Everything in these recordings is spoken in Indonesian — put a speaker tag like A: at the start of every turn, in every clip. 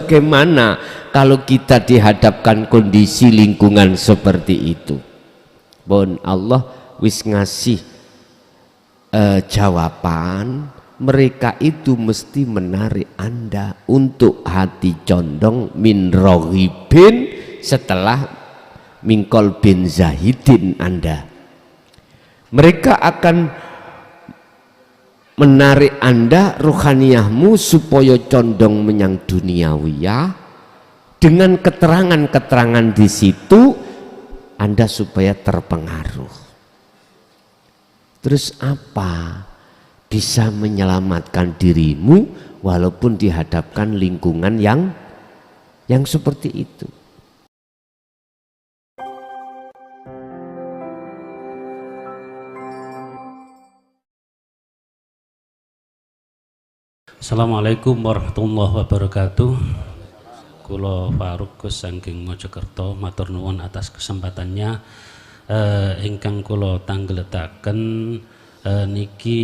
A: bagaimana kalau kita dihadapkan kondisi lingkungan seperti itu? Bon, Allah wis ngasih jawaban, mereka itu mesti menarik Anda untuk hati condong min rohibin setelah mingkol bin zahidin Anda. Mereka akan menarik Anda ruhaniyahmu supaya condong menyang duniawiyah dengan keterangan-keterangan di situ Anda supaya terpengaruh. Terus apa? Bisa menyelamatkan dirimu walaupun dihadapkan lingkungan yang seperti itu.
B: Assalamualaikum warahmatullahi wabarakatuh. Kula Faruk Gus saking Mojokerto, matur nuwun atas kesempatannya ingkang kula tanggletaken niki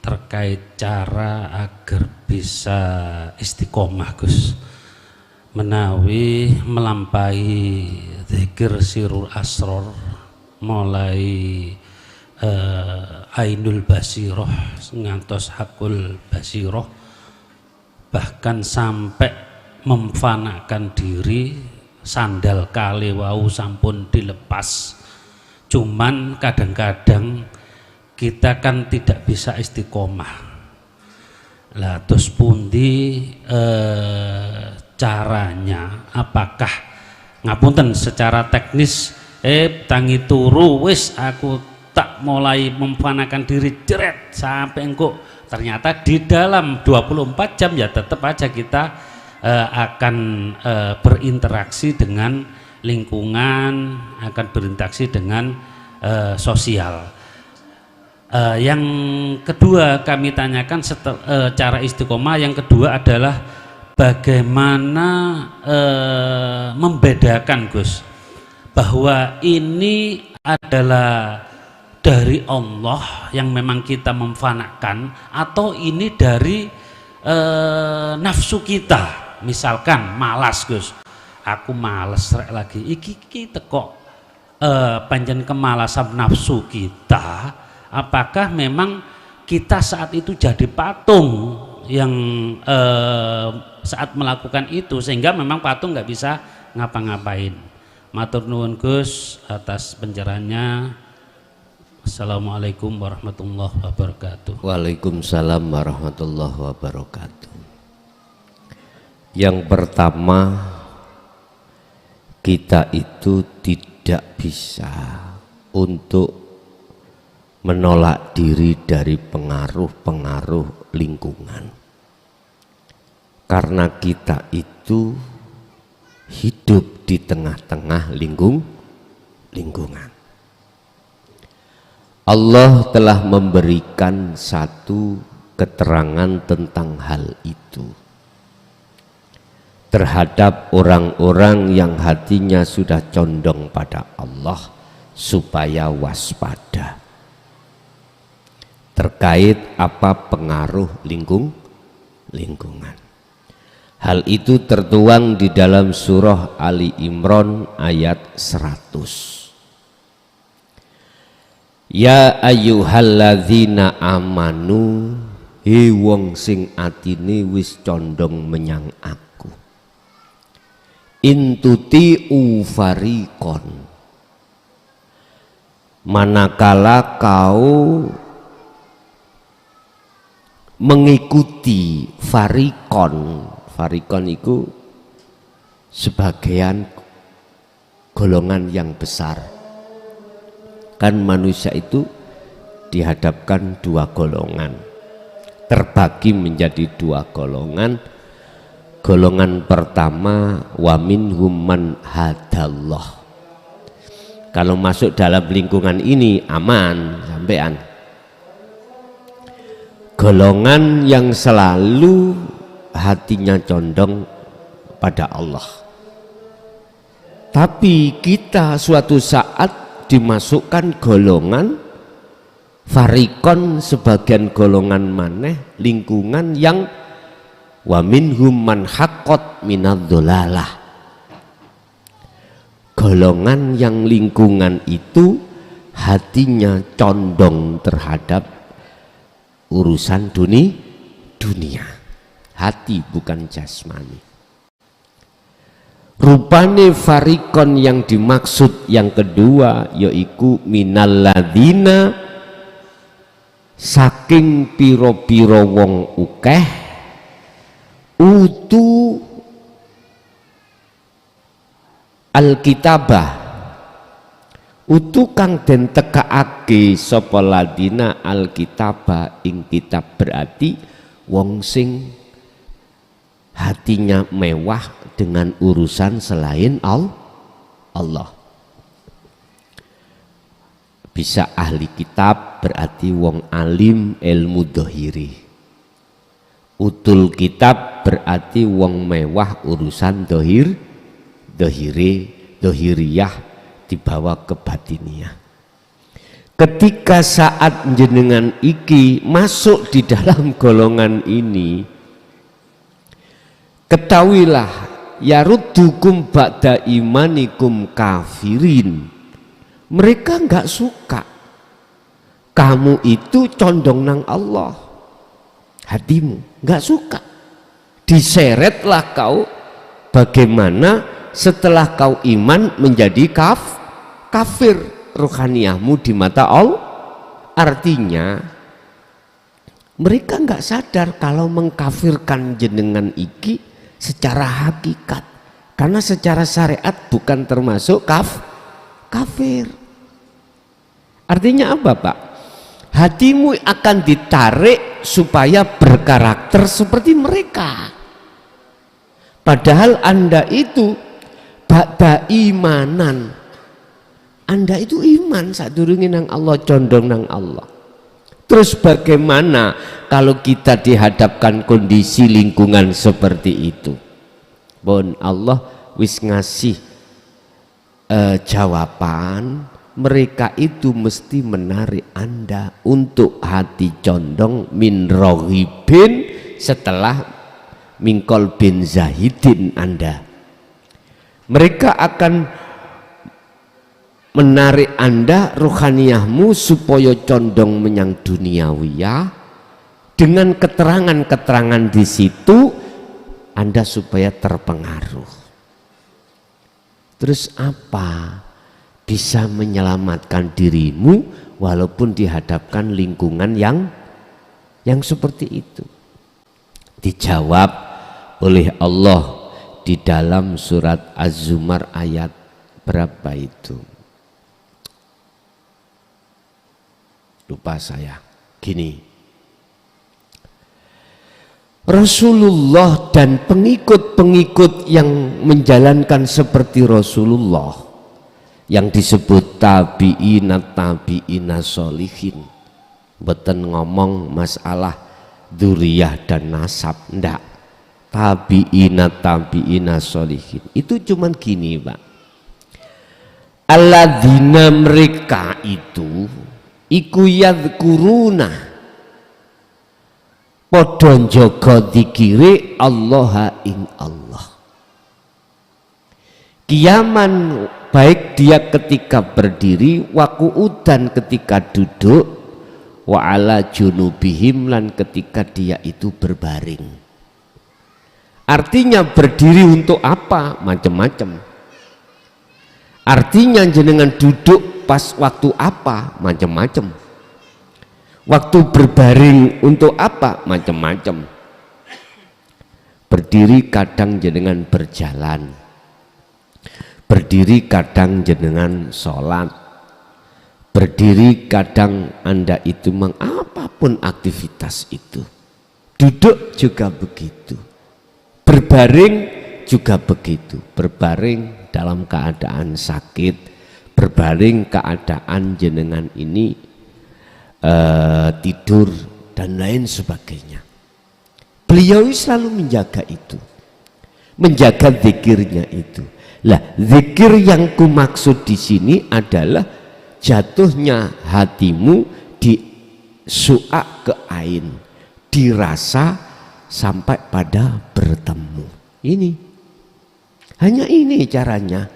B: terkait cara agar bisa istiqomah Gus, menawi melampaui zikir sirul asror mulai ainul basiroh ngantos hakul basiroh, bahkan sampai memfanakan diri, sandal kali wau sampun dilepas. Cuman kadang-kadang kita kan tidak bisa istiqomah. Lah terus pundi caranya? Apakah ngapunten secara teknis tangi turu wis aku tak mulai memfanakan diri jeret sampai engkau, ternyata di dalam 24 jam ya tetap aja kita akan berinteraksi dengan lingkungan, akan berinteraksi dengan sosial. Yang kedua kami tanyakan cara istiqomah, yang kedua adalah bagaimana membedakan Gus bahwa ini adalah dari Allah yang memang kita memfanakan atau ini dari nafsu kita. Misalkan malas Gus, aku males rek lagi iki teko panjen kemalasan nafsu kita, apakah memang kita saat itu jadi patung yang saat melakukan itu sehingga memang patung nggak bisa ngapa-ngapain. Matur nuwun Gus atas pencerahannya. Assalamualaikum warahmatullahi wabarakatuh.
A: Waalaikumsalam warahmatullahi wabarakatuh. Yang pertama, kita itu tidak bisa untuk menolak diri dari pengaruh-pengaruh lingkungan, karena kita itu hidup di tengah-tengah lingkungan. Allah telah memberikan satu keterangan tentang hal itu terhadap orang-orang yang hatinya sudah condong pada Allah supaya waspada terkait apa pengaruh lingkungan. Hal itu tertuang di dalam surah Ali Imran ayat 100. Ya ayyuhalladzina amanu, he wong sing atine wis condong menyang aku, intuti ufariqon, manakala kau mengikuti farikon itu sebagian golongan yang besar. Kan manusia itu dihadapkan dua golongan, terbagi menjadi dua golongan. Golongan pertama waminhum man hadallah, kalau masuk dalam lingkungan ini aman sampean. Golongan yang selalu hatinya condong pada Allah, tapi kita suatu saat dimasukkan golongan farikon, sebagian golongan maneh lingkungan yang wa minhum man haqqat minadh-dhalalah. Golongan yang lingkungan itu hatinya condong terhadap urusan dunia, hati bukan jasmani. Rupane farikon yang dimaksud yang kedua yaiku minalladzina, saking piro-piro wong ukeh utu alkitabah, utu kang den tekaake sapa ladina alkitabah ing kitab, berarti wong sing hatinya mewah dengan urusan selain Allah. Bisa ahli kitab berarti wong alim ilmu dohiri. Utul kitab berarti wong mewah urusan dohiriyah dibawa ke batiniah. Ketika saat jenengan iki masuk di dalam golongan ini, ketahuilah yaruddukum ba'da imanikum kafirin. Mereka nggak suka kamu itu condong nang Allah, hatimu nggak suka. Diseretlah kau bagaimana setelah kau iman menjadi kafir, rohaniyahmu di mata Allah. Artinya mereka nggak sadar kalau mengkafirkan jenengan iki secara hakikat, karena secara syariat bukan termasuk kafir. Artinya apa, Pak? Hatimu akan ditarik supaya berkarakter seperti mereka, padahal Anda itu ba'da imanan, Anda itu iman sadurunge nang Allah, condong nang Allah. Terus bagaimana kalau kita dihadapkan kondisi lingkungan seperti itu? Bon, Allah wis ngasih jawaban, mereka itu mesti menarik Anda untuk hati condong min rohibin setelah mingkol bin zahidin Anda. Mereka akan menarik Anda rohaniyahmu supaya condong menyang duniawiyah dengan keterangan-keterangan di situ Anda supaya terpengaruh. Terus apa bisa menyelamatkan dirimu walaupun dihadapkan lingkungan yang seperti itu? Dijawab oleh Allah di dalam surat Az-Zumar ayat berapa itu? Lupa saya. Gini, Rasulullah dan pengikut-pengikut yang menjalankan seperti Rasulullah yang disebut tabi'ina sholihin, mboten ngomong masalah dzurriyyah dan nasab, ndak. Tabi'ina sholihin itu cuman gini, Pak. Alladzina, mereka itu iku yadhkuruna padha njaga dzikire Allah ing Allah. Kiaman, baik dia ketika berdiri, wa qu'udan ketika duduk, wa ala junubihim, lan ketika dia itu berbaring. Artinya berdiri untuk apa? Macam-macam. Artinya jenengan duduk pas waktu apa? Macam-macam. Waktu berbaring untuk apa? Macam-macam. Berdiri kadang jenengan berjalan, berdiri kadang jenengan sholat, berdiri kadang Anda itu apapun aktivitas itu. Duduk juga begitu, berbaring juga begitu. Berbaring dalam keadaan sakit, berbaring keadaan jenengan ini tidur dan lain sebagainya. Beliau selalu menjaga itu, menjaga zikirnya itu. Lah, zikir yang kumaksud di sini adalah jatuhnya hatimu di su'a ke ain, dirasa sampai pada bertemu. Ini hanya ini caranya.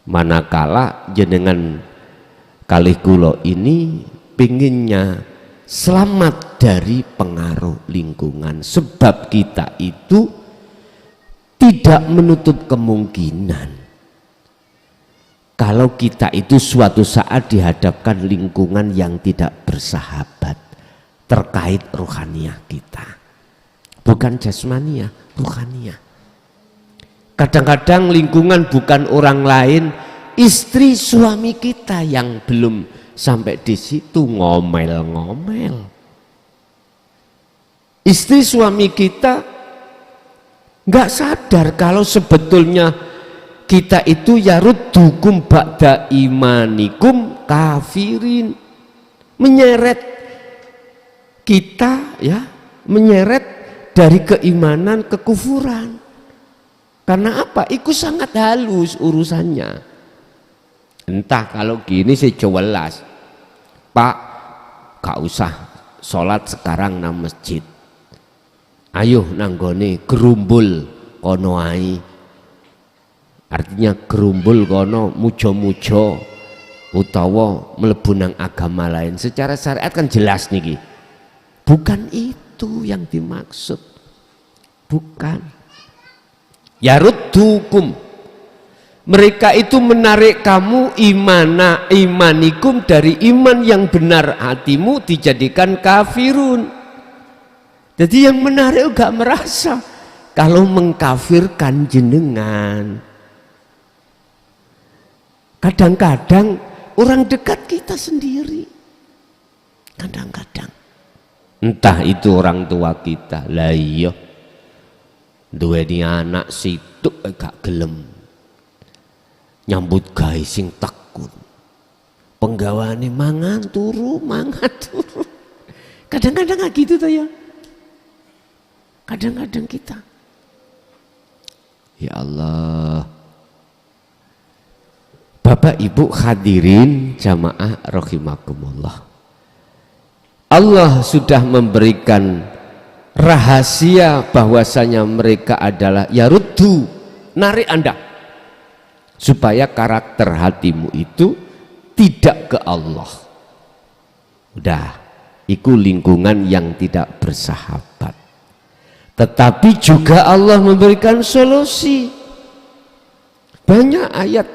A: Manakala jenengan kalih kula ini pinginnya selamat dari pengaruh lingkungan, sebab kita itu tidak menutup kemungkinan kalau kita itu suatu saat dihadapkan lingkungan yang tidak bersahabat terkait rohaniah kita, bukan jasmaniah, rohaniah. Kadang-kadang lingkungan bukan orang lain, istri suami kita yang belum sampai di situ ngomel-ngomel. Istri suami kita nggak sadar kalau sebetulnya kita itu yaruddukum ba'da imanikum kafirin, menyeret kita ya, menyeret dari keimanan ke kufuran. Karena apa? Itu sangat halus urusannya. Entah kalau gini sih jelas, Pak, gak usah sholat sekarang nang masjid. Ayo nanggone gerumbul kono ai. Artinya gerumbul kono mujo-mujo utawa mlebu nang agama lain. Secara syariat kan jelas niki. Bukan itu yang dimaksud. Bukan. Yaruddukum, mereka itu menarik kamu imanikum dari iman yang benar, hatimu dijadikan kafirun. Jadi yang menarik gak merasa kalau mengkafirkan jenengan. Kadang-kadang orang dekat kita sendiri, kadang-kadang entah itu orang tua kita, lah iya duweni anak situk gak gelem nyambut gawe sing tekun, penggawaane mangan turu. Kadang-kadang gak gitu tuh ya, kadang-kadang kita ya Allah. Bapak Ibu hadirin jamaah rahimakumullah, Allah sudah memberikan rahasia bahwasanya mereka adalah yaruddu, narik Anda supaya karakter hatimu itu tidak ke Allah. Udah, itu lingkungan yang tidak bersahabat. Tetapi juga Allah memberikan solusi. Banyak ayat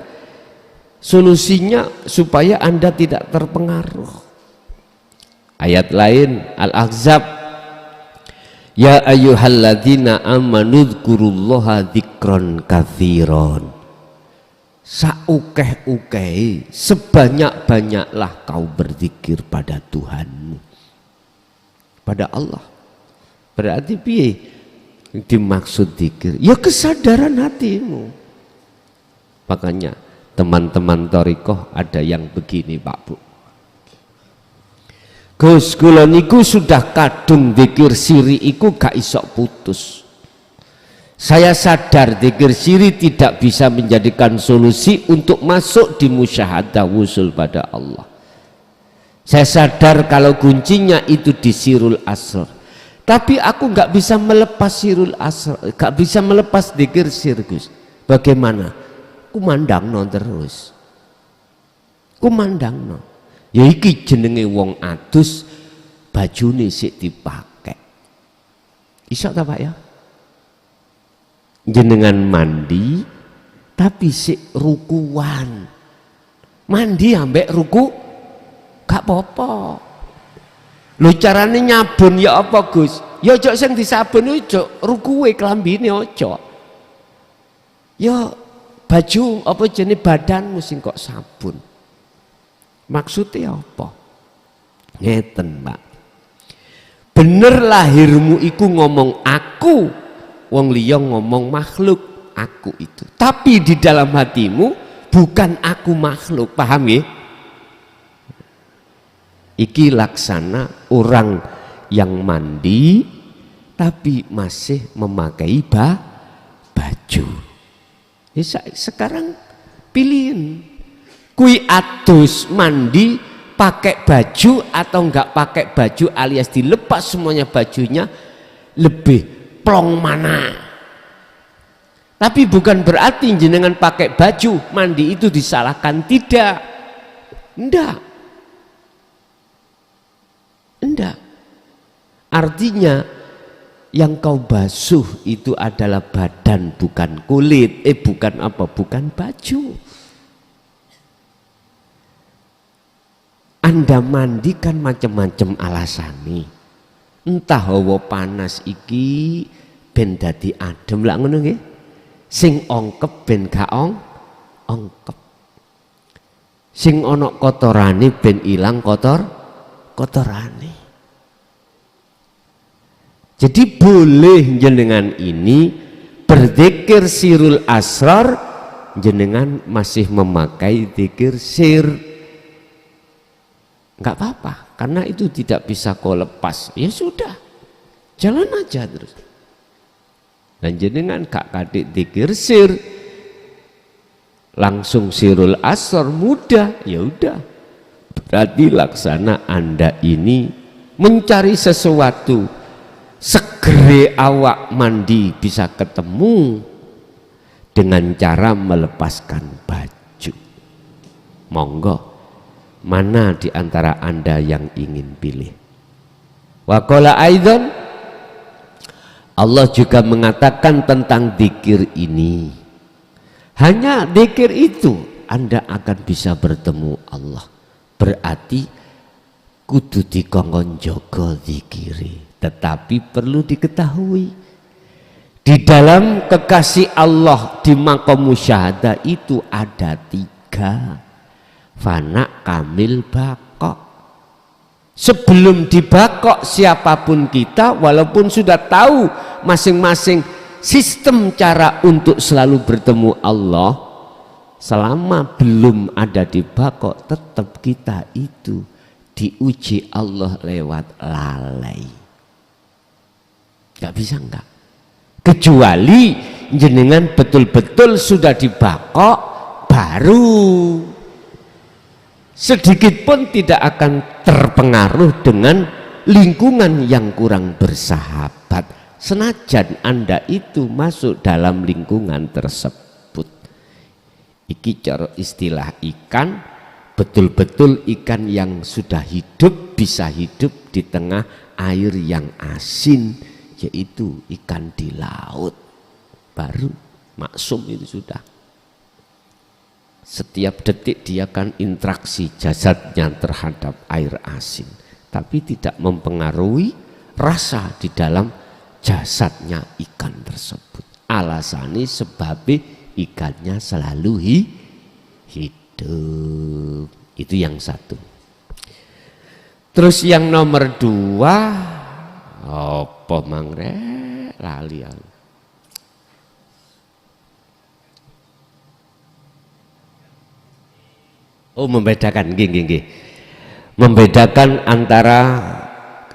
A: solusinya supaya Anda tidak terpengaruh. Ayat lain Al-Ahzab, ya ayyuhalladzina amanu dzkurullaha dzikron katsiron. Saukeh-ukeh, sebanyak-banyaklah kau berzikir pada Tuhanmu, pada Allah. Berarti piye dimaksud zikir? Ya kesadaran hatimu. Makanya teman-teman thariqah ada yang begini Pak Bu, Gus kula niku sudah kadung zikir siri iku gak isok putus. Saya sadar zikir siri tidak bisa menjadikan solusi untuk masuk di musyahadah wusul pada Allah. Saya sadar kalau kuncinya itu di sirul asr. Tapi aku gak bisa melepas sirul asr, gak bisa melepas zikir sir Gus. Bagaimana? Kumandangno terus. Kumandangno. Ya iki jenenge wong adus bajune sik dipake. Iso ta Pak ya? Jenengan mandi tapi sik rukuan. Mandi ambek ruku gak apa-apa. Lho carane nyabun ya apa Gus? Ya ojo sing disabun ojo rukuwe klambine ojo. Ya baju apa jenis badanmu sing kok sabun. Maksudnya apa? Ngeten Pak. Bener lahirmu iku ngomong aku, wong liya ngomong makhluk aku itu. Tapi di dalam hatimu bukan aku makhluk, paham ya? Iki laksana orang yang mandi tapi masih memakai baju. Ya, sekarang pilihin. Kui adus mandi pakai baju atau enggak pakai baju alias dilepas semuanya bajunya, lebih plong mana. Tapi bukan berarti jenengan pakai baju mandi itu disalahkan, tidak. Enggak. Artinya yang kau basuh itu adalah badan, bukan kulit, bukan baju. Anda mandi kan macam-macam alasannya. Entah hawa panas iki ben dadi adem lah ngono nggih. Sing ongkep ben gak ongkep. Sing ana kotorane ben ilang kotorane. Jadi boleh jenengan ini berzikir sirul asrar, jenengan masih memakai zikir sir. Enggak apa-apa, karena itu tidak bisa kau lepas. Ya sudah, jalan aja terus. Dan jenengan gak kadik zikir sir, langsung sirul asrar mudah. Ya udah, berarti laksana Anda ini mencari sesuatu. Segere awak mandi bisa ketemu dengan cara melepaskan baju. Monggo, mana di antara Anda yang ingin pilih? Wa qala aidan, Allah juga mengatakan tentang zikir ini, hanya zikir itu Anda akan bisa bertemu Allah. Berarti kudu dikongkon jaga zikiri. Tetapi perlu diketahui, di dalam kekasih Allah di maqam musyahadah itu ada 3, fana, kamil, bakok. Sebelum dibakok siapapun kita, walaupun sudah tahu masing-masing sistem cara untuk selalu bertemu Allah, selama belum ada dibakok, tetap kita itu diuji Allah lewat lalai. Gak bisa enggak, kecuali jenengan betul-betul sudah dibakok, baru sedikit pun tidak akan terpengaruh dengan lingkungan yang kurang bersahabat, senajan Anda itu masuk dalam lingkungan tersebut. Iki cara istilah ikan, betul-betul ikan yang sudah hidup, bisa hidup di tengah air yang asin, yaitu ikan di laut, baru maksum itu sudah. Setiap detik dia kan interaksi jasadnya terhadap air asin, tapi tidak mempengaruhi rasa di dalam jasadnya ikan tersebut. Alasannya sebab ikannya selalu hidup. Itu yang satu. Terus yang nomor 2, apa mangre lali aku. Oh, membedakan, gini. Membedakan antara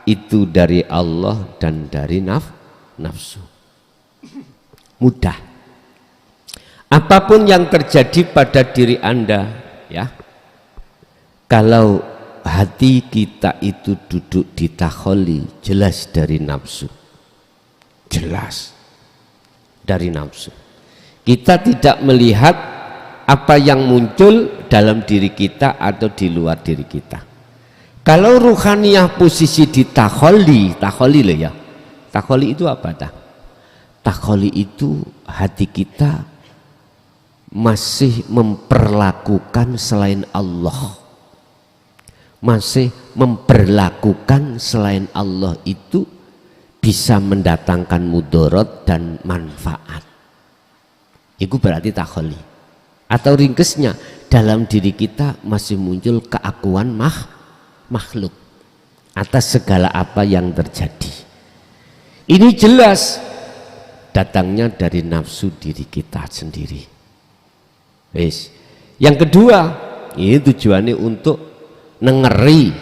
A: itu dari Allah dan dari nafsu. Mudah. Apapun yang terjadi pada diri Anda, ya, kalau hati kita itu duduk di takholi, jelas dari nafsu, jelas dari nafsu. Kita tidak melihat apa yang muncul dalam diri kita atau di luar diri kita. Kalau ruhaniyah posisi di takholi loh ya, takholi itu apa dah? Takholi itu hati kita masih memperlakukan selain Allah, masih memperlakukan selain Allah itu bisa mendatangkan mudarat dan manfaat. Itu berarti takholi. Atau ringkesnya, dalam diri kita masih muncul keakuan makhluk atas segala apa yang terjadi. Ini jelas datangnya dari nafsu diri kita sendiri. Wis. Yang kedua, ini tujuannya untuk nengeri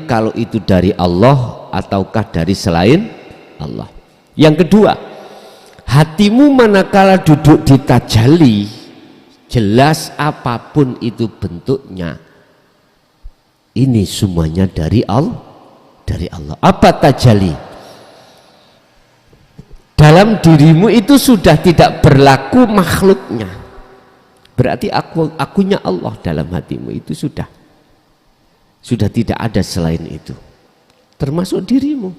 A: kalau itu dari Allah ataukah dari selain Allah. Yang kedua, hatimu manakala duduk di tajalli, jelas apapun itu bentuknya, ini semuanya dari Allah. Apa tajalli? dalam dirimu itu sudah tidak berlaku makhluknya. Berarti akunya Allah dalam hatimu itu sudah tidak ada selain itu. Termasuk dirimu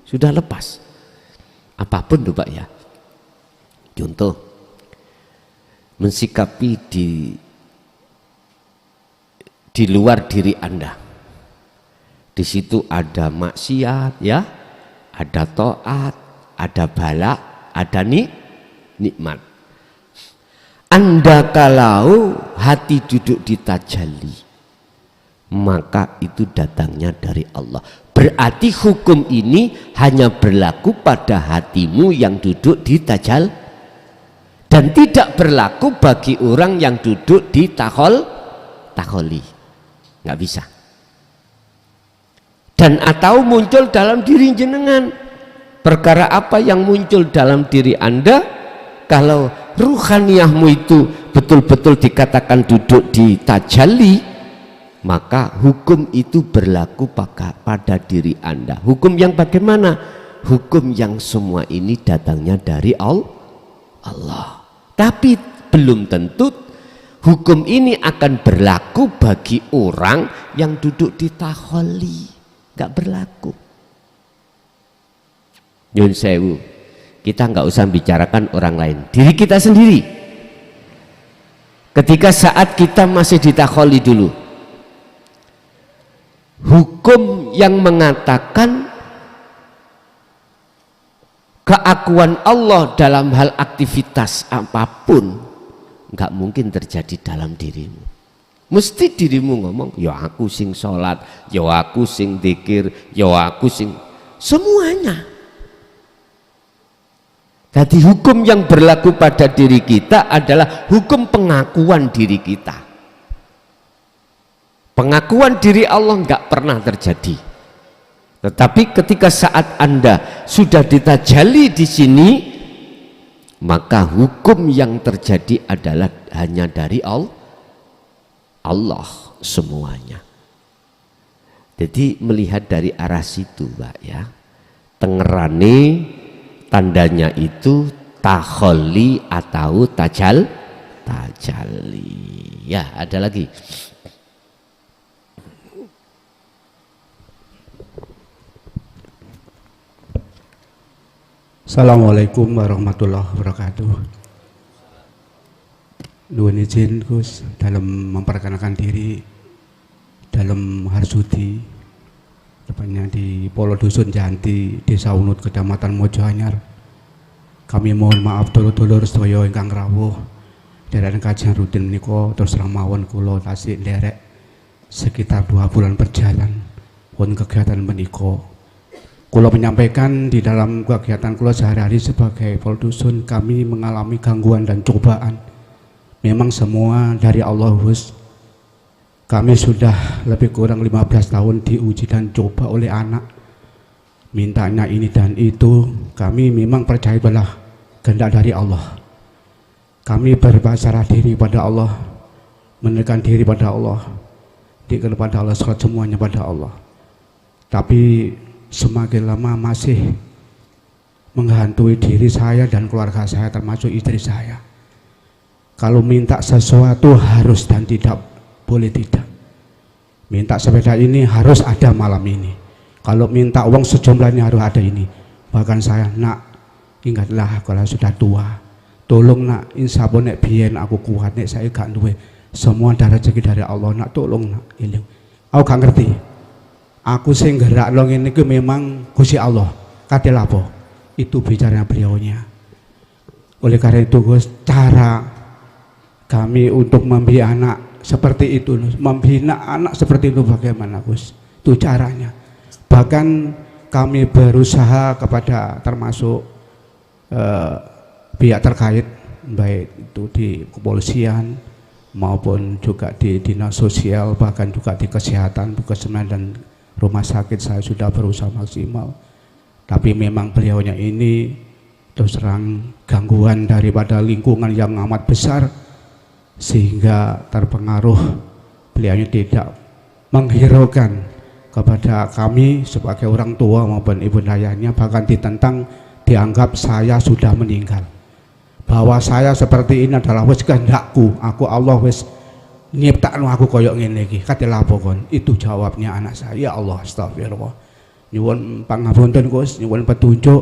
A: sudah lepas. Apapun tuh Pak ya. Contoh, mensikapi di luar diri Anda. Di situ ada maksiat ya, ada taat, ada bala, ada nikmat. Anda kalau hati duduk di tajalli, maka itu datangnya dari Allah. Berarti hukum ini hanya berlaku pada hatimu yang duduk di tajalli, dan tidak berlaku bagi orang yang duduk di takholi. Nggak bisa. Dan atau muncul dalam diri jenengan. Perkara apa yang muncul dalam diri Anda? Kalau ruhaniyahmu itu betul-betul dikatakan duduk di tajalli, maka hukum itu berlaku pada diri Anda. Hukum yang bagaimana? Hukum yang semua ini datangnya dari Allah. Tapi belum tentu hukum ini akan berlaku bagi orang yang duduk di takholi. Gak berlaku. Nyun sewu, kita nggak usah bicarakan orang lain, diri kita sendiri. Ketika saat kita masih di takholi dulu, hukum yang mengatakan keakuan Allah dalam hal aktivitas apapun nggak mungkin terjadi dalam dirimu. Mesti dirimu ngomong, ya aku sing sholat, ya aku sing dzikir, ya aku sing semuanya. Jadi hukum yang berlaku pada diri kita adalah hukum pengakuan diri kita. Pengakuan diri Allah nggak pernah terjadi. Tetapi ketika saat Anda sudah ditajalli di sini, maka hukum yang terjadi adalah hanya dari Allah semuanya. Jadi melihat dari arah situ Pak ya. Tengerane tandanya itu takholi atau tajalli. Ya, ada lagi.
C: Assalamualaikum warahmatullahi wabarakatuh. Nuwun izin Gus dalam memperkenalkan diri dalam Harsudi, tepatnya di Polo Dusun Janti, Desa Unut, Kecamatan Mojoanyar. Kami mohon maaf dulur-dulur sedaya ingkang rawuh. Derek kajian rutin menika terus mawon kula tasik nderek sekitar 2 bulan berjalan pun kegiatan menika. Kula menyampaikan di dalam kegiatan kula sehari-hari sebagai Polo Dusun, kami mengalami gangguan dan cobaan. Memang semua dari Allah Gus. Kami sudah lebih kurang 15 tahun diuji dan coba oleh anak, mintanya ini dan itu. Kami memang percaya adalah kehendak dari Allah. Kami berbasarah diri pada Allah, menekan diri pada Allah, dikir pada Allah, semuanya pada Allah. Tapi semakin lama masih menghantui diri saya dan keluarga saya, termasuk istri saya. Kalau minta sesuatu harus dan tidak boleh tidak. Minta sepeda ini harus ada malam ini. Kalau minta uang sejumlahnya harus ada ini. Bahkan saya, nak, ingatlah kalau sudah tua. Tolong nak, insya Allah nek biyen aku kuat, nek saya gak duwe. Semua ada rezeki dari Allah, nak tolong nak. Iling. Aku gak ngerti. Aku sing gerak long ini ke memang Gusti Allah. Kadel apa? Itu bicaranya beliaunya. Oleh karena itu Gus, cara kami untuk membina anak seperti itu, membina anak seperti itu bagaimana Gus? Itu caranya. Bahkan kami berusaha kepada termasuk pihak terkait, baik itu di kepolisian maupun juga di dinas sosial, bahkan juga di kesehatan, puskesmas dan rumah sakit. Saya sudah berusaha maksimal. Tapi memang beliaunya ini terus terang gangguan daripada lingkungan yang amat besar, sehingga terpengaruh beliaunya tidak menghiraukan kepada kami sebagai orang tua maupun ibu ayahnya, bahkan ditentang dianggap saya sudah meninggal, bahwa saya seperti ini adalah wis kehendakku, aku Allah wis nyiptakno aku koyok ngene iki, katelah pokon. Itu jawabnya anak saya. Ya Allah, astagfirullah. Nyuwun pangapunten Gus, nyuwun petunjuk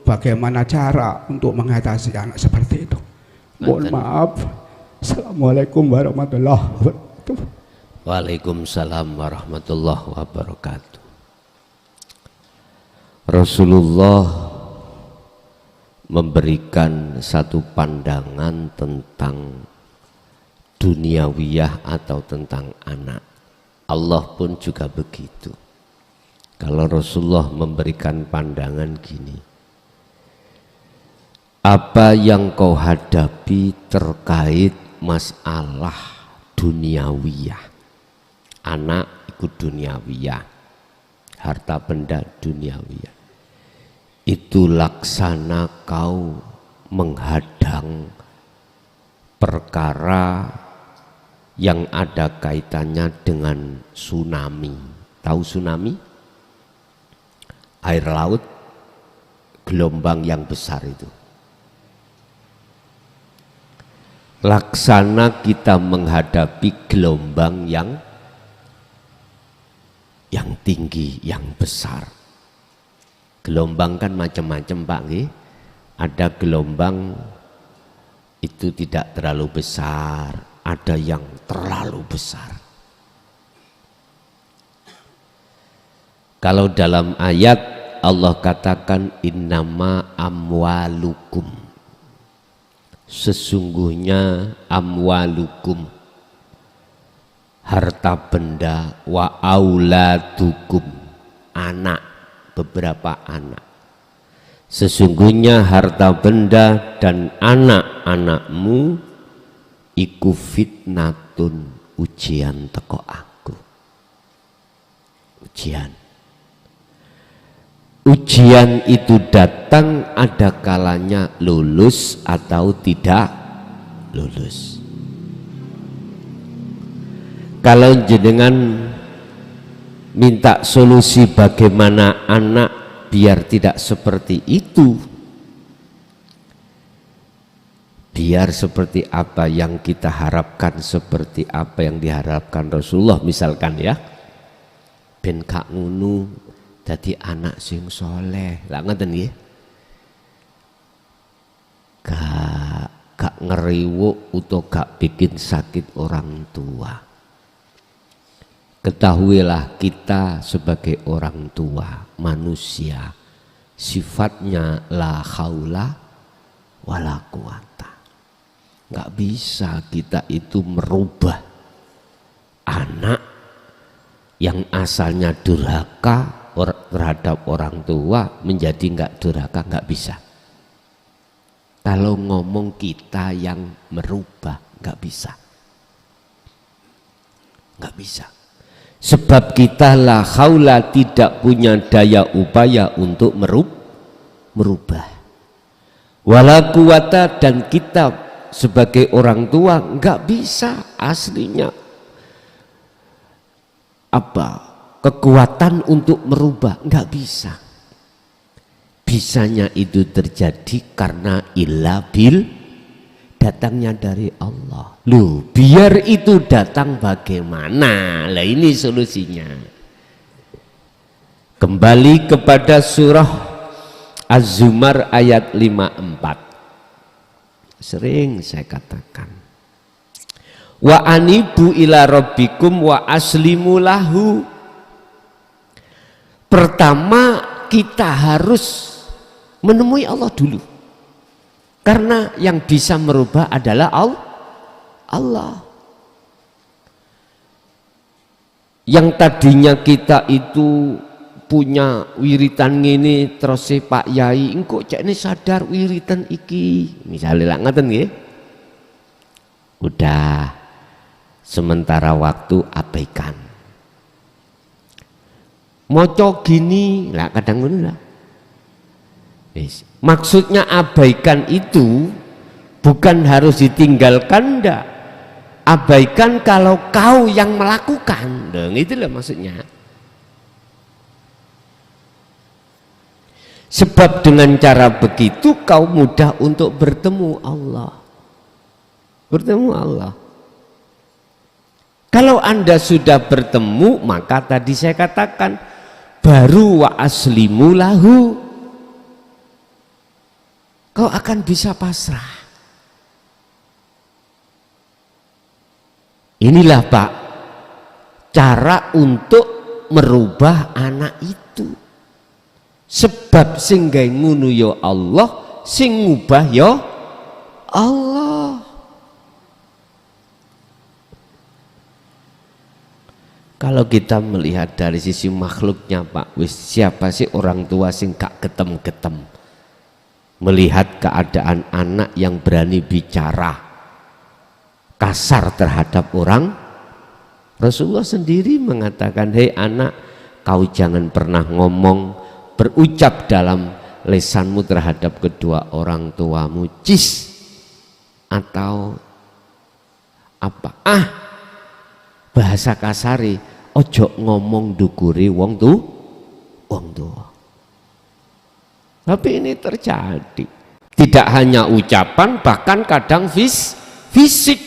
C: bagaimana cara untuk mengatasi anak seperti itu. Mohon maaf. Assalamualaikum warahmatullahi wabarakatuh.
A: Waalaikumsalam warahmatullahi wabarakatuh. Rasulullah memberikan satu pandangan tentang duniawiyah atau tentang anak. Allah pun juga begitu. Kalau Rasulullah memberikan pandangan gini, apa yang kau hadapi terkait masalah duniawiyah, anak ikut duniawiyah, harta benda duniawiyah, itu laksana kau menghadang perkara yang ada kaitannya dengan tsunami. Tahu tsunami? Air laut, gelombang yang besar itu. Laksana kita menghadapi gelombang yang tinggi, yang besar. Gelombang kan macam-macam Pak nggih. Ada gelombang itu tidak terlalu besar, ada yang terlalu besar. Kalau dalam ayat Allah katakan innama amwalukum, sesungguhnya amwalukum, harta benda, wa auladukum, anak, beberapa anak. Sesungguhnya harta benda dan anak-anakmu iku fitnatun, ujian teko aku. Ujian itu datang ada kalanya lulus atau tidak lulus. Kalau jenengan minta solusi bagaimana anak biar tidak seperti itu, biar seperti apa yang kita harapkan, seperti apa yang diharapkan Rasulullah, misalkan ya, ben kak ngunu dadi anak sing soleh, lah ngoten nggih, gak ngeriwuk atau gak bikin sakit orang tua. Ketahuilah kita sebagai orang tua manusia sifatnya la haula wala quwata. Gak bisa kita itu merubah anak yang asalnya durhaka terhadap orang tua menjadi nggak durhaka, nggak bisa. Kalau ngomong kita yang merubah, nggak bisa, nggak bisa. Sebab kita la haula, tidak punya daya upaya untuk merubah. Wala quwata, dan kita sebagai orang tua nggak bisa aslinya apa kekuatan untuk merubah, nggak bisa. Bisanya itu terjadi karena illa bil, datangnya dari Allah. Loh, biar itu datang bagaimana? Lah ini solusinya. Kembali kepada surah Az-Zumar ayat 54. Sering saya katakan, wa anibu ila rabbikum wa aslimu lahu. Pertama kita harus menemui Allah dulu, karena yang bisa merubah adalah Allah. Yang tadinya kita itu punya wiritan ini, terus Pak Yai engko cek ini sadar wiritan iki misalnya lah ngaten nggih, udah sementara waktu abaikan. Moco gini lah kadang ngono lah. Maksudnya abaikan itu bukan harus ditinggalkan, ndak. Abaikan kalau kau yang melakukan. Dong, itulah maksudnya. Sebab dengan cara begitu kau mudah untuk bertemu Allah. Bertemu Allah. Kalau Anda sudah bertemu, maka tadi saya katakan baru wa aslimu lahu. Kau akan bisa pasrah. Inilah Pak, cara untuk merubah anak itu. Sebab sing gawe ngono ya Allah, sing ngubah ya Allah. Kalau kita melihat dari sisi makhluknya Pak, siapa sih orang tua sing gak ketem-ketem melihat keadaan anak yang berani bicara kasar terhadap orang? Rasulullah sendiri mengatakan, hei anak, kau jangan pernah ngomong berucap dalam lesanmu terhadap kedua orang tuamu cis atau apa, bahasa kasari, ojo ngomong dukuri wong tua. Tapi ini terjadi, tidak hanya ucapan, bahkan kadang fisik.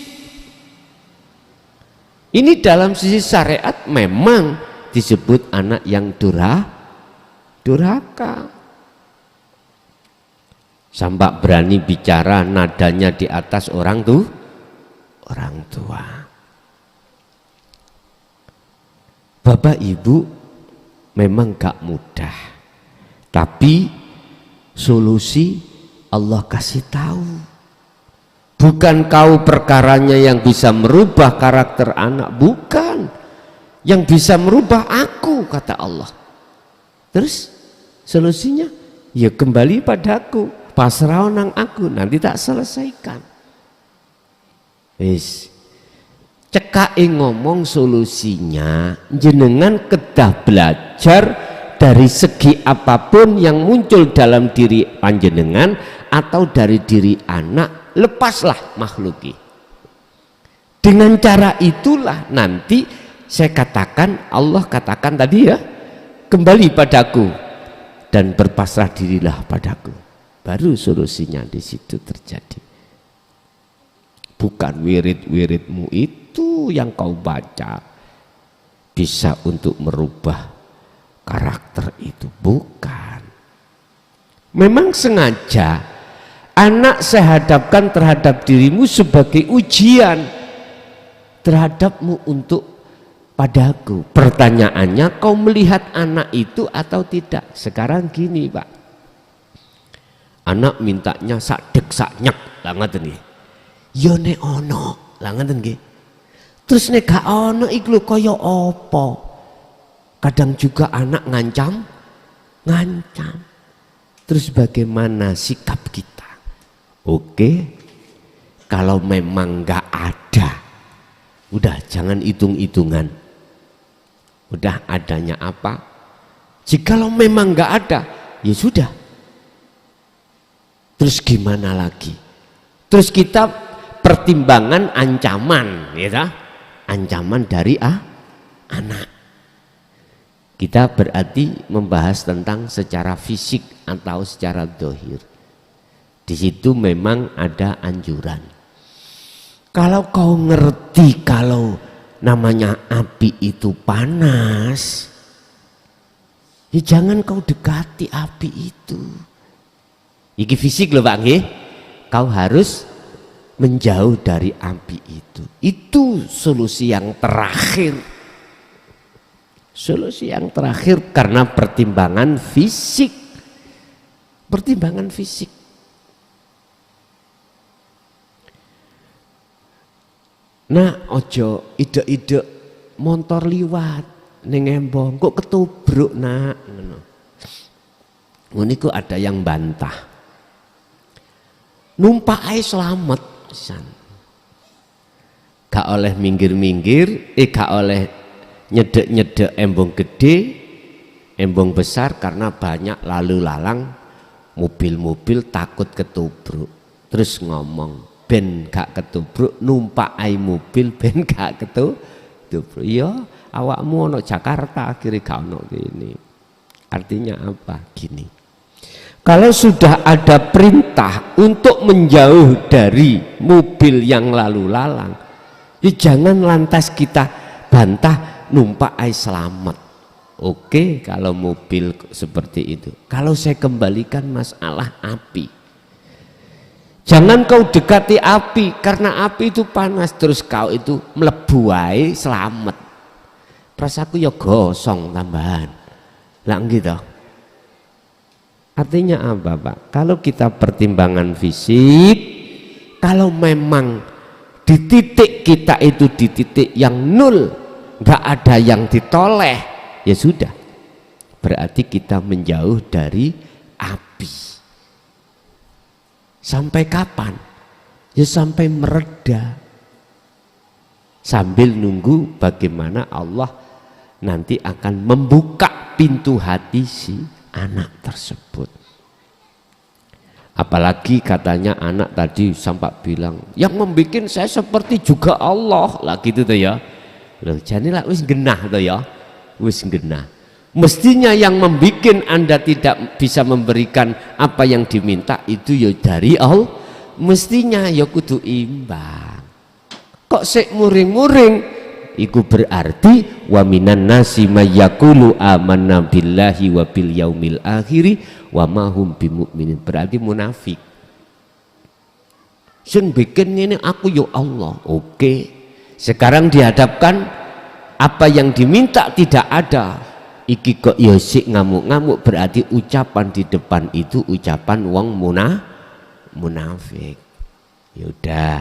A: Ini dalam sisi syariat memang disebut anak yang durhaka. Sampai berani bicara nadanya di atas orang tua. Bapak Ibu, memang gak mudah, tapi solusi Allah kasih tahu. Bukan kau perkaranya yang bisa merubah karakter anak, bukan. Yang bisa merubah aku, kata Allah. Terus solusinya ya kembali padaku, pasrah nang aku, nanti tak selesaikan. Wis cekai ngomong solusinya, jenengan kedah belajar dari segi apapun yang muncul dalam diri panjenengan atau dari diri anak, lepaslah makhluki. Dengan cara itulah nanti saya katakan, Allah katakan tadi ya, kembali padaku dan berpasrah dirilah padaku. Baru solusinya di situ terjadi. Bukan wirid-wiridmu itu yang kau baca bisa untuk merubah karakter itu, bukan. Memang sengaja anak saya hadapkan terhadap dirimu sebagai ujian terhadapmu untuk padaku. Pertanyaannya, kau melihat anak itu atau tidak? Sekarang gini Pak, anak mintanya sadek saknyak lah ngaten nggih. Ya nek ono lah ngaten nggih. Terus nek gak ono iku lho kaya apa? Kadang juga anak ngancam. Terus bagaimana sikap kita? Oke, kalau memang nggak ada, udah jangan hitung-hitungan. Udah adanya apa? Jikalau memang nggak ada, ya sudah. Terus gimana lagi? Terus kita pertimbangan ancaman, ya, ancaman dari anak. Kita berarti membahas tentang secara fisik atau secara dohir. Di situ memang ada anjuran. Kalau kau ngerti kalau namanya api itu panas, ya jangan kau dekati api itu. Iki fisik loh Pak nggih. Kau harus menjauh dari api itu. Itu solusi yang terakhir. Solusi yang terakhir karena pertimbangan fisik. Pertimbangan fisik. Nah, ojo ide-ide motor liwat ning embong kok ketubruk nak ngono. Niku ada yang bantah. Numpak ae selamat pisan. Gak oleh minggir-minggir, gak oleh nyedek-nyedek embong gede, embong besar karena banyak lalu lalang mobil-mobil takut ketubruk. Terus ngomong, ben gak ketubruk numpak ai mobil ben gak ketubruk. Ya awakmu ono Jakarta akhirnya gak ono gini. Artinya apa? Gini, Kalau sudah ada perintah untuk menjauh dari mobil yang lalu lalang, ya jangan lantas kita bantah numpak ai selamat. Oke, kalau mobil seperti itu. Kalau saya kembalikan masalah api, jangan kau dekati api, karena api itu panas terus kau itu mlebu wae selamat. Prasaku ya gosong tambahan. Lah gitu. Artinya apa, Pak? Kalau kita pertimbangan fisik, kalau memang di titik kita itu di titik yang nol, nggak ada yang ditoleh, ya sudah. Berarti kita menjauh dari api. Sampai kapan? Ya sampai mereda. Sambil nunggu bagaimana Allah nanti akan membuka pintu hati si anak tersebut. Apalagi katanya anak tadi sampai bilang, yang membuat saya seperti juga Allah lah gitu tuh ya. Loh, jadilah wis genah tuh ya, wis genah. Mestinya yang membuat Anda tidak bisa memberikan apa yang diminta itu ya dari Allah. Mestinya ya kudu imbang. Kok sik muring-muring? Iku berarti wa minan nasi mayyaqulu amanna billahi wa bil yaumil akhiri wa ma hum bimumin. Berarti munafik. Sun bikin ini aku ya Allah. Oke. Sekarang dihadapkan apa yang diminta tidak ada. Iki kok ya sik ngamuk-ngamuk, berarti ucapan di depan itu ucapan wong munafik. Ya udah.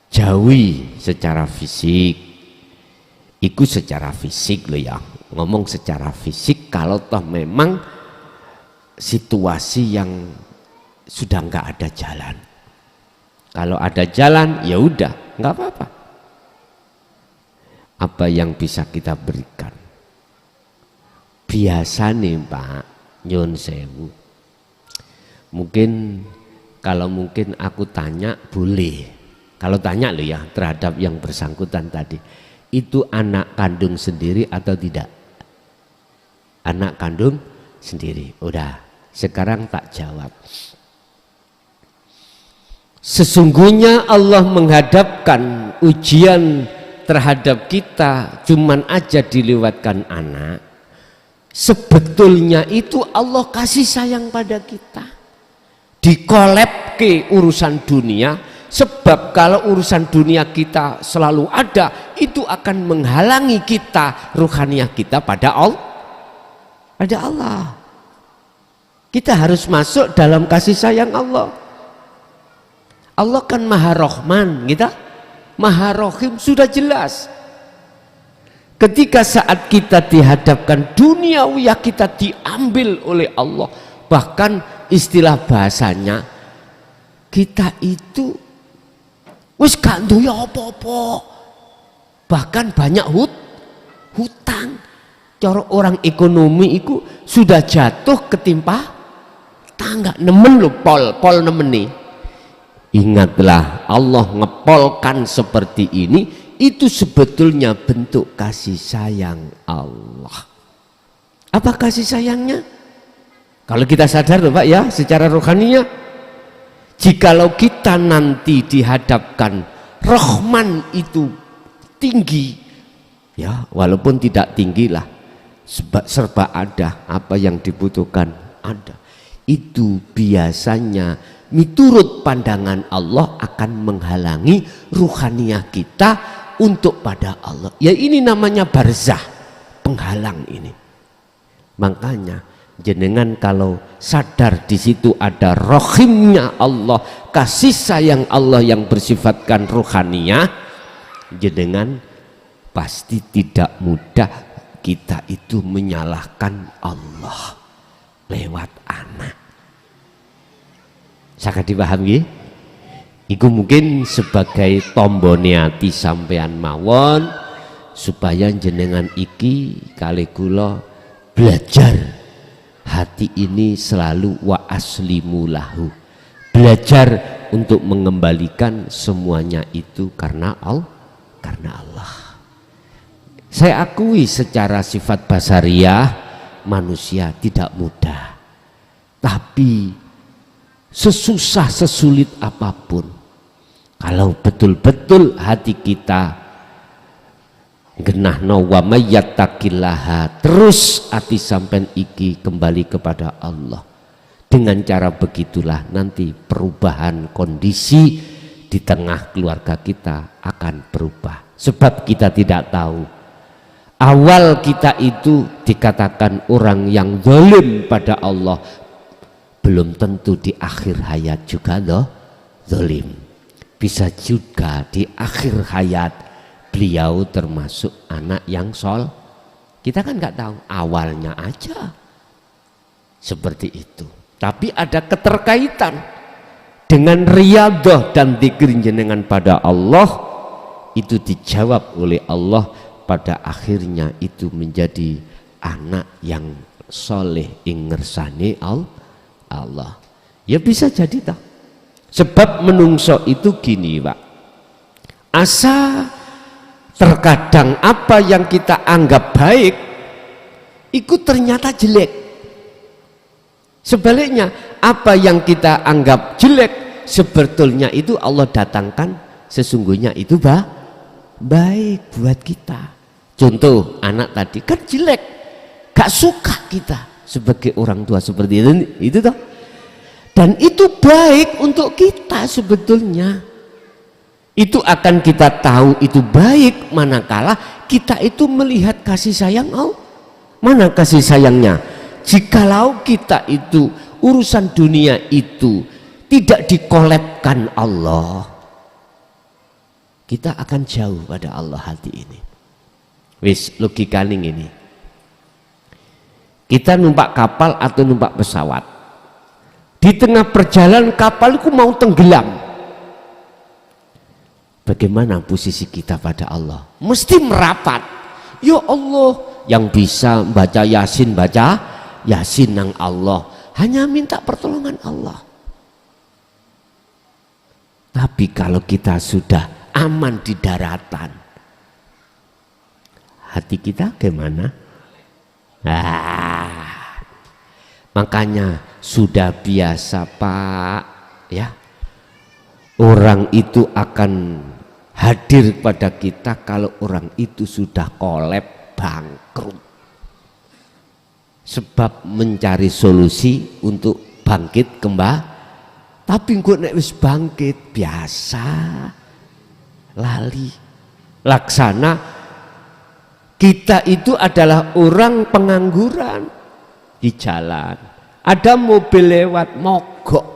A: Jauhi secara fisik, itu secara fisik loh ya, ngomong secara fisik. Kalau toh memang situasi yang sudah nggak ada jalan, kalau ada jalan ya udah nggak apa-apa. Apa yang bisa kita berikan? Biasa nih Pak, nyun sewu. Mungkin kalau mungkin aku tanya boleh. Kalau tanya lo ya terhadap yang bersangkutan tadi, itu anak kandung sendiri atau tidak? Anak kandung sendiri. Udah, sekarang tak jawab. Sesungguhnya Allah menghadapkan ujian terhadap kita cuman aja dilewatkan anak. Sebetulnya itu Allah kasih sayang pada kita. Dikolep ke urusan dunia. Sebab kalau urusan dunia kita selalu ada, itu akan menghalangi kita, ruhaniah kita pada Allah. Kita harus masuk dalam kasih sayang Allah. Allah kan Maha Rahman, kita Maha Rahim, sudah jelas. Ketika saat kita dihadapkan duniawiyah, kita diambil oleh Allah. Bahkan istilah bahasanya, kita itu wis gak duwe apa-apa. Bahkan banyak hutang. Cara orang ekonomi itu sudah jatuh ketimpa tangga. Nemen lho pol nemen nih. Ingatlah, Allah ngepolkan seperti ini, itu sebetulnya bentuk kasih sayang Allah. Apa kasih sayangnya? Kalau kita sadar loh Pak ya, secara rohaninya, jikalau kita nanti dihadapkan Rahman itu tinggi, ya walaupun tidak tinggi lah, serba ada, apa yang dibutuhkan ada. Itu biasanya miturut pandangan Allah akan menghalangi ruhaniah kita untuk pada Allah. Ya ini namanya barzah, penghalang ini. Makanya jenengan kalau sadar di situ ada rohimnya Allah, kasih sayang Allah yang bersifatkan ruhaniyah, jenengan pasti tidak mudah kita itu menyalahkan Allah lewat anak. Sangat dipahami? Iku mungkin sebagai tombone ati sampean mawon supaya jenengan iki kali kula belajar hati ini selalu wa aslimu lahu, belajar untuk mengembalikan semuanya itu karena Allah. Saya akui secara sifat basariah manusia tidak mudah, Tapi sesusah sesulit apapun, kalau betul-betul hati kita genahno wa mayyattaqillaha, terus hati sampean iki kembali kepada Allah, dengan cara begitulah nanti perubahan kondisi di tengah keluarga kita akan berubah. Sebab kita tidak tahu, awal kita itu dikatakan orang yang zalim pada Allah, belum tentu di akhir hayat juga loh zalim. Bisa juga di akhir hayat beliau termasuk anak yang kita kan nggak tahu, awalnya aja seperti itu. Tapi ada keterkaitan dengan riyadhah dan dzikir jenengan pada Allah, itu dijawab oleh Allah, pada akhirnya itu menjadi anak yang soleh ing ngersane Allah. Ya bisa jadi tak. Sebab menungso itu gini Pak, asa terkadang apa yang kita anggap baik itu ternyata jelek. Sebaliknya apa yang kita anggap jelek sebetulnya itu Allah datangkan sesungguhnya itu baik buat kita. Contoh anak tadi kan jelek, gak suka kita sebagai orang tua seperti itu toh. Dan itu baik untuk kita sebetulnya. Itu akan kita tahu itu baik manakala kita itu melihat kasih sayang Allah. Mana kasih sayangnya? Jikalau kita itu urusan dunia itu tidak dikolebkan Allah, kita akan jauh pada Allah hati ini. Wis logikaning ini. Kita numpak kapal atau numpak pesawat. Di tengah perjalanan kapal itu mau tenggelam. Bagaimana posisi kita pada Allah? Mesti merapat. Ya Allah, yang bisa baca Yasin nang Allah, hanya minta pertolongan Allah. Tapi kalau kita sudah aman di daratan, hati kita gimana? Makanya sudah biasa Pak ya, orang itu akan hadir pada kita kalau orang itu sudah kolab bangkrut. Sebab mencari solusi untuk bangkit kembali. Tapi gue nek wis bangkit biasa lali. Laksana kita itu adalah orang pengangguran di jalan. Ada mobil lewat mogok.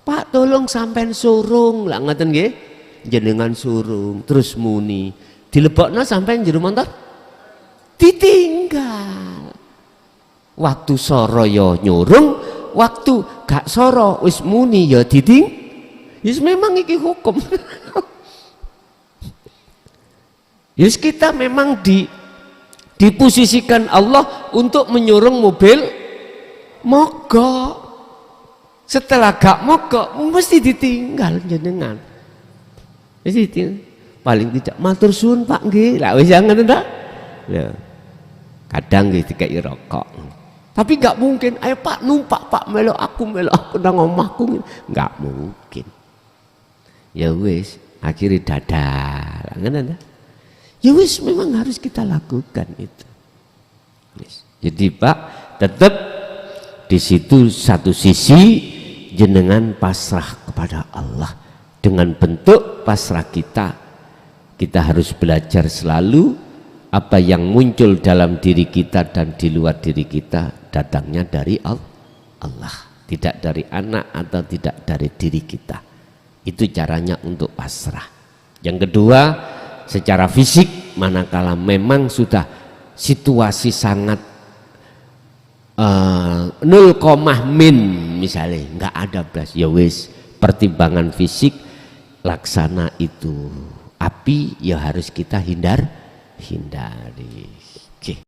A: Pak tolong sampean surung lah ngaten nggih. Jenengan surung terus muni dilebokno sampai jero motor ditinggal. Waktu soro ya nyurung, waktu gak soro wis muni ya Yes, memang iki hukum. Yes, kita memang diposisikan Allah untuk menyurung mobil mogok. Setelah gak mogok mesti ditinggal jenengan. Jadi paling tidak matur suwun Pak nggih. Lah wis jangan ta. Ya. Kadang nggih dikai rokok. Tapi enggak mungkin, ayo Pak numpak Pak melok aku nang omahku. Enggak mungkin. Ya wis, akhirnya dadah. Ngono ta. Ya wis memang harus kita lakukan itu. Yes. Jadi Pak tetap di situ satu sisi jenengan pasrah kepada Allah. Dengan bentuk pasrah kita harus belajar selalu apa yang muncul dalam diri kita dan di luar diri kita datangnya dari Allah, tidak dari anak atau tidak dari diri kita. Itu caranya untuk pasrah. Yang kedua, secara fisik manakala memang sudah situasi sangat 0, min misalnya nggak ada belas, ya wis pertimbangan fisik laksana itu api ya harus kita hindari.